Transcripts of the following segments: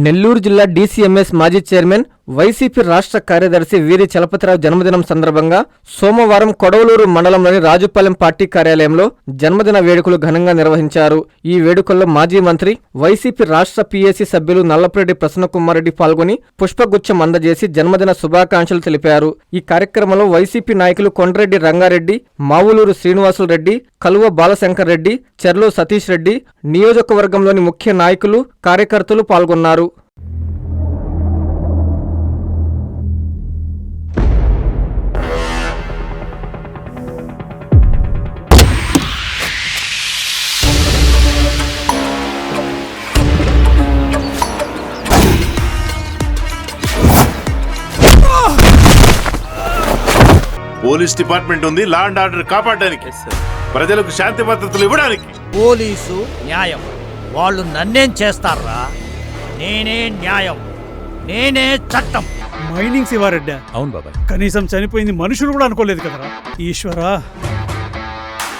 నెల్లూరు జిల్లా డీసీఎంఎస్ మాజీ chairman YCP రాష్ట్ర కార్యదర్శి వీరి చలపతిరావు జన్మదినం సందర్భంగా సోమవారం కొడవలూరు మండలంలోని రాజుపాలెం పార్టీ కార్యాలయంలో జన్మదిన వేడుకలు ఘనంగా నిర్వహించారు. ఈ వేడుకల్లో మాజీ మంత్రి, వైసీపీ రాష్ట్ర పీఏసీ సభ్యులు నల్లపురెడ్డి ప్రసన్నకుమార్ రెడ్డి పాల్గొని పుష్పగుచ్చం అందజేసి జన్మదిన శుభాకాంక్షలు తెలిపారు. ఈ కార్యక్రమంలో వైసీపీ నాయకులు కొండ్రెడ్డి రంగారెడ్డి, మావులూరు శ్రీనివాసులు రెడ్డి, కలువ బాలశంకర్ రెడ్డి, చెర్లో సతీష్ రెడ్డి, నియోజకవర్గంలోని ముఖ్య నాయకులు, కార్యకర్తలు పాల్గొన్నారు. పోలీస్ డిపార్ట్మెంట్ ఉంది లా అండ్ ఆర్డర్ కాపాడడానికి, ప్రజలకు శాంతి భద్రతలు ఇవ్వడానికి. పోలీసు న్యాయం, వాళ్ళు నన్నేం చేస్తారా? నేనే న్యాయం, నేనే చట్టం. మైనింగ్ శివారెడ్డి. అవును బాబాయ్, కనీసం చనిపోయింది మనుషులు కూడా అనుకోలేదు కదరా. ఈశ్వరా,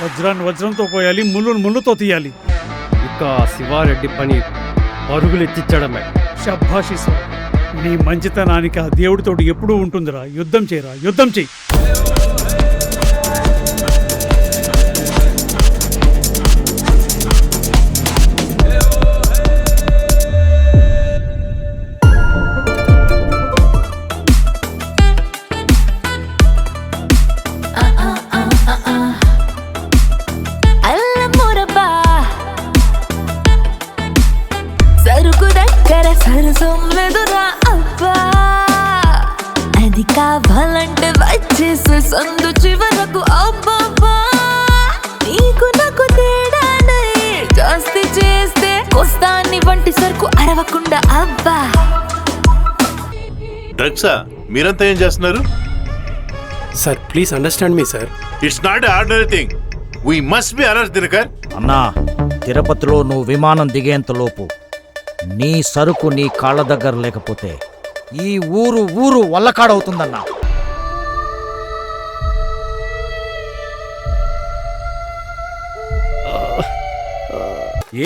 వజ్రాన్ని వజ్రంతో పోయాలి, ముళ్ళును ముళ్ళుతో తీయాలి. ఇక శివారెడ్డి పని పరుగులెత్తించడమే. శభాష్ ఈశ్వర్, నీ మంచితనానికి ఆ దేవుడితోటి ఎప్పుడూ ఉంటుందిరా. యుద్ధం చేయరా, యుద్ధం చెయ్యి. సరసంలేదురా అబ్బా, అది కావాలంటే వచ్చేసి సందు చివరకు. అబ్బా, నీకు నాకు తేడానే, జాస్తి చేస్తే కొస్తాన్ని వంటి సరుకు అరవకుండా. అబ్బా, డ్రగ్సా? మీరంతా ఏం చేస్తున్నారు sir? Please understand me sir. It's not ordinary thing. We must be arrest Dinakar. అన్నా, తిరుపతిలో నువ్వు విమానం దిగేంతలోపు నీ సరుకు నీ కాళ్ళ దగ్గర లేకపోతే ఈ ఊరు వల్లకాడవుతుందన్నా.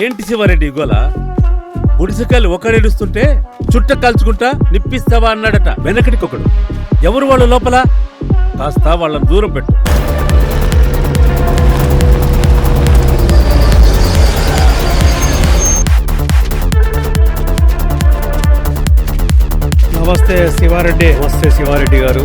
ఏంటి శివారెడ్డి గోల? గుడిసెకాయలు ఒకడేడుస్తుంటే చుట్ట కాల్చుకుంటా నిప్పిస్తావా అన్నాడట వెనకటికొకడు. ఎవరు వాళ్ళు లోపల? కాస్త వాళ్ళని దూరం పెట్టు. నమస్తే శివారెడ్డి. నమస్తే శివారెడ్డి గారు.